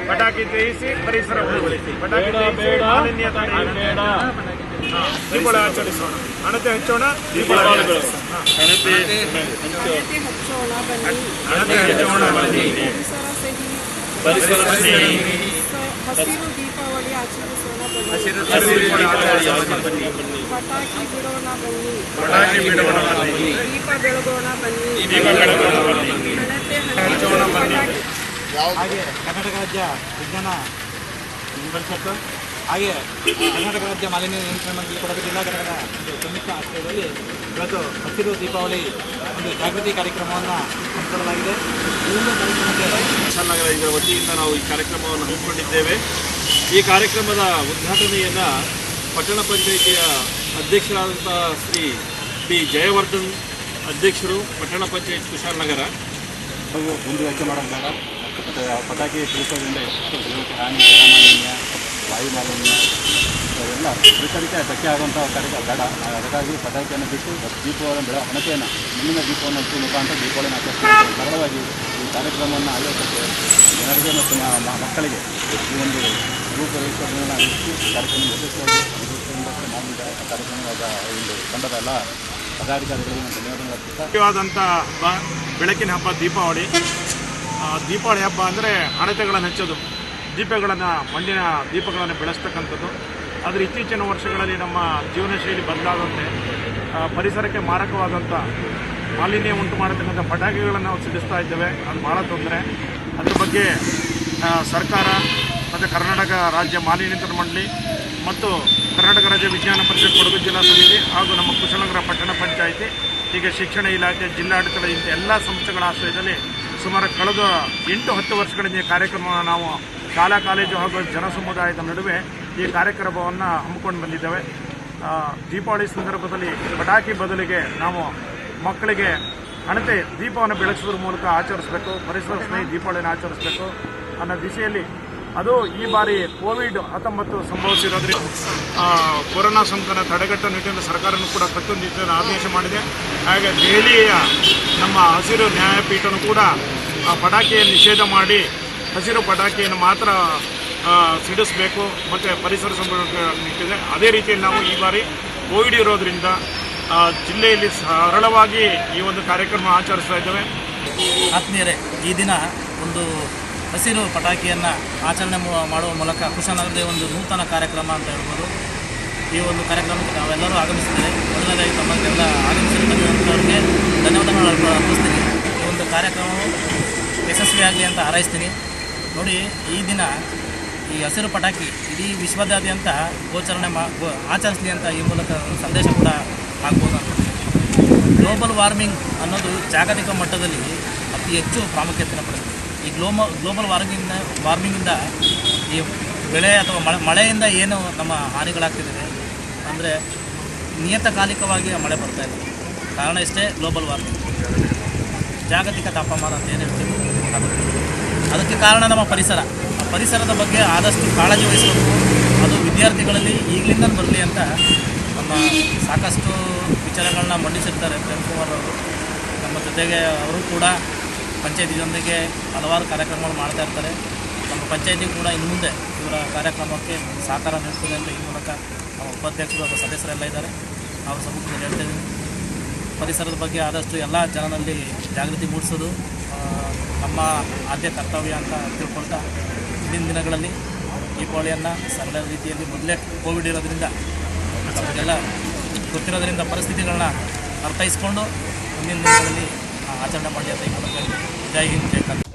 ಪಟಾಕಿ ಬೇಯಿಸಿ ಪರಿಸರ ಉಳಿಸಿ, ಪಟಾಕಿ ಮಾಲಿನ್ಯ ದೀಪಾವಳಿ ಆಚರಿಸೋಣ, ಹಣತೆ ಹಚ್ಚೋಣ, ದೀಪಾವಳಿ ಹಣತೆ ಹಚ್ಚೋಣ ಬನ್ನಿ, ಪರಿಸರ ಸ್ನೇಹಿ ಹಸಿರು ದೀಪಾವಳಿ ಆಚರಿಸೋಣ ಬನ್ನಿ, ಪಟಾಕಿ ಬಿಡೋಣ ಬನ್ನಿ, ಪಟಾಕಿ ಬಿಡೋಣ ಬನ್ನಿ, ದೀಪ ಬೆಳಗೋಣ ಬನ್ನಿ, ದೀಪ ಬೆಳಗೋಣ ಬನ್ನಿ, ಹಚ್ಚೋಣ ಬನ್ನಿ. ಹಾಗೆ ಕರ್ನಾಟಕ ರಾಜ್ಯ ವಿಜ್ಞಾನ ಪರಿಷತ್ತು ಹಾಗೆ ಕರ್ನಾಟಕ ರಾಜ್ಯ ಮಾಲಿನ್ಯ ನಿಯಂತ್ರಣ ಮಂಡಳಿ ಕೊಡಗು ಜಿಲ್ಲಾ ಘಟಕದ ಒಂದು ಸಂಯುಕ್ತ ಆಶ್ರಯದಲ್ಲಿ ಇವತ್ತು ಹಸಿರು ದೀಪಾವಳಿ ಒಂದು ಜಾಗೃತಿ ಕಾರ್ಯಕ್ರಮವನ್ನು ಹಮ್ಮಿಕೊಳ್ಳಲಾಗಿದೆ. ಈ ಒಂದು ಕಾರ್ಯಕ್ರಮಕ್ಕೆ ನಗರ ಇದರ ವತಿಯಿಂದ ನಾವು ಈ ಕಾರ್ಯಕ್ರಮವನ್ನು ಹಮ್ಮಿಕೊಂಡಿದ್ದೇವೆ. ಈ ಕಾರ್ಯಕ್ರಮದ ಉದ್ಘಾಟನೆಯನ್ನು ಪಟ್ಟಣ ಪಂಚಾಯಿತಿಯ ಅಧ್ಯಕ್ಷರಾದಂಥ ಶ್ರೀ ಪಿ ಜಯವರ್ಧನ್ ಅಧ್ಯಕ್ಷರು, ಪಟ್ಟಣ ಪಂಚಾಯತ್ ಕುಶಾಲನಗರ. ಒಂದು ವೆಚ್ಚ ಮಾಡೋದು ಬೇಡ. ಮತ್ತು ಪಟಾಕಿ ಸಿಡಿಸೋದ್ರಿಂದ ಎಷ್ಟು ಜನಕ್ಕೆ ಹಾನಿ, ಜಲಮಾಲಿನ್ಯ, ವಾಯು ಮಾಲಿನ್ಯ ಅವೆಲ್ಲ ಪರಿಸರಕ್ಕೆ ಧಕ್ಕೆ ಆಗುವಂಥ ಕಾರ್ಯ ಬೇಡ. ಅದಕ್ಕಾಗಿ ಪಟಾಕಿಯನ್ನು ಬಿಟ್ಟು ದೀಪವನ್ನು ಹಣತೆಯನ್ನು ಮುಂದಿನ ದೀಪವನ್ನು ಹಚ್ಚುವ ಮುಖಾಂತರ ದೀಪಾವಳಿಯನ್ನು ಆಚರಿಸ್ತಾರೆ. ಸರಳವಾಗಿ ಈ ಕಾರ್ಯಕ್ರಮವನ್ನು ಆಯೋಜಿಸಕ್ಕೆ ಜನರಿಗೆ ಮತ್ತು ಮಕ್ಕಳಿಗೆ ಈ ಒಂದು ರೂಪರೇಷೆಗಳನ್ನು ಹೆಚ್ಚು ಕಾರ್ಯಕ್ರಮ ಯಶಸ್ವಿಯಾಗಿ ಮಾಡಿದ್ದಾರೆ. ಕಾರ್ಯಕ್ರಮದ ಒಂದು ತಂಡದ ಎಲ್ಲ ಪದಾಧಿಕಾರಿಗಳಿಗೆ ಧನ್ಯವಾದಗಳು ಅರ್ಪಿಸ್ತಾ ಮುಖ್ಯವಾದಂಥ ಹಬ್ಬ ಬೆಳಕಿನ ಹಬ್ಬ ದೀಪಾವಳಿ. ದೀಪಾವಳಿ ಹಬ್ಬ ಅಂದರೆ ಹಣತೆಗಳನ್ನು ಹಚ್ಚೋದು, ದೀಪಗಳನ್ನು ಮಣ್ಣಿನ ದೀಪಗಳನ್ನು ಬೆಳೆಸ್ತಕ್ಕಂಥದ್ದು. ಆದರೆ ಇತ್ತೀಚಿನ ವರ್ಷಗಳಲ್ಲಿ ನಮ್ಮ ಜೀವನ ಶೈಲಿ ಬದಲಾದಂತೆ ಪರಿಸರಕ್ಕೆ ಮಾರಕವಾದಂಥ ಮಾಲಿನ್ಯ ಉಂಟು ಮಾಡತಕ್ಕಂಥ ಪಟಾಕಿಗಳನ್ನು ನಾವು ಸಿಡಿಸ್ತಾ ಇದ್ದೇವೆ. ಅದು ಭಾಳ ತೊಂದರೆ. ಅದ್ರ ಬಗ್ಗೆ ಸರ್ಕಾರ ಮತ್ತು ಕರ್ನಾಟಕ ರಾಜ್ಯ ಮಾಲಿನ್ಯ ನಿಯಂತ್ರಣ ಮಂಡಳಿ ಮತ್ತು ಕರ್ನಾಟಕ ರಾಜ್ಯ ವಿಜ್ಞಾನ ಪರಿಷತ್ ಕೊಡಗು ಜಿಲ್ಲಾ ಸಮಿತಿ ಹಾಗೂ ನಮ್ಮ ಕುಶಾಲನಗರ ಪಟ್ಟಣ ಪಂಚಾಯಿತಿ, ಹೀಗೆ ಶಿಕ್ಷಣ ಇಲಾಖೆ, ಜಿಲ್ಲಾಡಳಿತದ ಇಂಥ ಎಲ್ಲ ಸಂಸ್ಥೆಗಳ ಆಶ್ರಯದಲ್ಲಿ ಸುಮಾರು ಕಳೆದ 8-10 ವರ್ಷಗಳಿಂದ ಈ ಕಾರ್ಯಕ್ರಮವನ್ನು ನಾವು ಶಾಲಾ ಕಾಲೇಜು ಹಾಗೂ ಜನ ಸಮುದಾಯದ ನಡುವೆ ಈ ಕಾರ್ಯಕ್ರಮವನ್ನು ಹಮ್ಮಿಕೊಂಡು ಬಂದಿದ್ದೇವೆ. ದೀಪಾವಳಿ ಸಂದರ್ಭದಲ್ಲಿ ಪಟಾಕಿ ಬದಲಿಗೆ ನಾವು ಮಕ್ಕಳಿಗೆ ಹಣತೆ ದೀಪವನ್ನು ಬೆಳೆಸೋದ್ರ ಮೂಲಕ ಆಚರಿಸಬೇಕು, ಪರಿಸರ ಸ್ನೇಹಿ ದೀಪಾವಳಿಯನ್ನು ಆಚರಿಸಬೇಕು ಅನ್ನೋ ದಿಶೆಯಲ್ಲಿ ಅದು ಈ ಬಾರಿ ಕೋವಿಡ್-19 ಸಂಭವಿಸಿರೋದ್ರಿಂದ ಕೊರೋನಾ ಸೋಂಕನ್ನು ತಡೆಗಟ್ಟುವ ನಿಟ್ಟಿನಲ್ಲಿ ಸರ್ಕಾರನೂ ಕೂಡ ಕಟ್ಟುನಿಟ್ಟಿನ ಆದೇಶ ಮಾಡಿದೆ. ಹಾಗೆ ದೆಹಲಿಯ ನಮ್ಮ ಹಸಿರು ನ್ಯಾಯಪೀಠನೂ ಕೂಡ ಪಟಾಕಿಯನ್ನು ನಿಷೇಧ ಮಾಡಿ ಹಸಿರು ಪಟಾಕಿಯನ್ನು ಮಾತ್ರ ಸಿಡಿಸಬೇಕು ಮತ್ತು ಪರಿಸರ ಸಂರಕ್ಷಣೆ. ಅದೇ ರೀತಿಯಲ್ಲಿ ನಾವು ಈ ಬಾರಿ ಕೋವಿಡ್ ಇರೋದರಿಂದ ಜಿಲ್ಲೆಯಲ್ಲಿ ಸರಳವಾಗಿ ಈ ಒಂದು ಕಾರ್ಯಕ್ರಮ ಆಚರಿಸ್ತಾ ಇದ್ದೇವೆ. ಆತ್ಮೀಯರೇ, ಈ ದಿನ ಒಂದು ಹಸಿರು ಪಟಾಕಿಯನ್ನು ಆಚರಣೆ ಮಾಡುವ ಮೂಲಕ ಕುಶಾಲನಗರದ ಒಂದು ನೂತನ ಕಾರ್ಯಕ್ರಮ ಅಂತ ಹೇಳ್ಬೋದು. ಈ ಒಂದು ಕಾರ್ಯಕ್ರಮಕ್ಕೆ ನಾವೆಲ್ಲರೂ ಆಗಮಿಸಿದ್ದೇವೆ. ಮೊದಲನೇದಾಗಿ ತಮ್ಮನ್ನೆಲ್ಲ ಆಗಮಿಸಿರುವಂಥವ್ರಿಗೆ ಧನ್ಯವಾದಗಳು ಅರ್ಪಿಸ್ತೀನಿ. ಈ ಒಂದು ಕಾರ್ಯಕ್ರಮವು ಯಶಸ್ವಿಯಾಗಲಿ ಅಂತ ಹಾರೈಸ್ತೀನಿ. ನೋಡಿ, ಈ ದಿನ ಈ ಹಸಿರು ಪಟಾಕಿ ಇಡೀ ವಿಶ್ವದಾದ್ಯಂತ ಆಚರಿಸಲಿ ಅಂತ ಈ ಮೂಲಕ ಸಂದೇಶ ಕೂಡ ಆಗ್ಬೋದು ಅಂತ. ಗ್ಲೋಬಲ್ ವಾರ್ಮಿಂಗ್ ಅನ್ನೋದು ಜಾಗತಿಕ ಮಟ್ಟದಲ್ಲಿ ಅತಿ ಹೆಚ್ಚು ಪ್ರಾಮುಖ್ಯತೆಯನ್ನು ಪಡೆದಿದೆ. ಈ ಗ್ಲೋಬಲ್ ವಾರ್ಮಿಂಗಿಂದ ಈ ಬೆಳೆ ಅಥವಾ ಮಳೆಯಿಂದ ಏನು ನಮ್ಮ ಹಾನಿಗಳಾಗ್ತಿದೆ ಅಂದರೆ ನಿಯತಕಾಲಿಕವಾಗಿ ಮಳೆ ಬರ್ತಾ ಇದೆ. ಕಾರಣ ಇಷ್ಟೇ, ಗ್ಲೋಬಲ್ ವಾರ್ಮಿಂಗ್, ಜಾಗತಿಕ ತಾಪಮಾನ ಅಂತ ಏನು ಹೇಳ್ತೀವಿ ಅದಕ್ಕೆ ಕಾರಣ ನಮ್ಮ ಪರಿಸರದ ಬಗ್ಗೆ ಆದಷ್ಟು ಕಾಳಜಿ ವಹಿಸಬೇಕು. ಅದು ವಿದ್ಯಾರ್ಥಿಗಳಲ್ಲಿ ಈಗಲಿಂದ ಬರಲಿ ಅಂತ ನಮ್ಮ ಸಾಕಷ್ಟು ವಿಚಾರಗಳನ್ನ ಮಂಡಿಸಿರ್ತಾರೆ ಪ್ರೇಮ್ ಕುಮಾರ್ ಅವರು. ನಮ್ಮ ಜೊತೆಗೆ ಅವರು ಕೂಡ ಪಂಚಾಯತಿ ಜೊತೆಗೆ ಹಲವಾರು ಕಾರ್ಯಕ್ರಮಗಳು ಮಾಡ್ತಾ ಇರ್ತಾರೆ. ನಮ್ಮ ಪಂಚಾಯತಿ ಕೂಡ ಇನ್ನು ಮುಂದೆ ಇವರ ಕಾರ್ಯಕ್ರಮಕ್ಕೆ ಸಹಕಾರ ನೀಡ್ತದೆ ಅಂತ ಈ ಮೂಲಕ ನಮ್ಮ ಉಪಾಧ್ಯಕ್ಷರು ಅಥವಾ ಸದಸ್ಯರೆಲ್ಲ ಇದ್ದಾರೆ ಅವ್ರ ಸಮ್ಮುಖದಲ್ಲಿ ಹೇಳ್ತಾ ಇದ್ದೀನಿ. ಪರಿಸರದ ಬಗ್ಗೆ ಆದಷ್ಟು ಎಲ್ಲ ಜನರಲ್ಲಿ ಜಾಗೃತಿ ಮೂಡಿಸೋದು ನಮ್ಮ ಆದ್ಯ ಕರ್ತವ್ಯ ಅಂತ ತಿಳ್ಕೊಳ್ತಾ ಇಂದಿನ ದಿನಗಳಲ್ಲಿ ದೀಪಾವಳಿಯನ್ನು ಸರಳ ರೀತಿಯಲ್ಲಿ ಮೊದಲೇ ಕೋವಿಡ್ ಇರೋದ್ರಿಂದ ನಮಗೆಲ್ಲ ಗೊತ್ತಿರೋದ್ರಿಂದ ಪರಿಸ್ಥಿತಿಗಳನ್ನ ಅರ್ಥೈಸ್ಕೊಂಡು ಮುಂದಿನ ದಿನಗಳಲ್ಲಿ ಆಚರಣೆ ಮಾಡಿ ಅಂತ ಈ ಮೂಲಕ ಜೈ ಹಿಂದ್ ಜೈ ಕರ್ನಾಟಕ.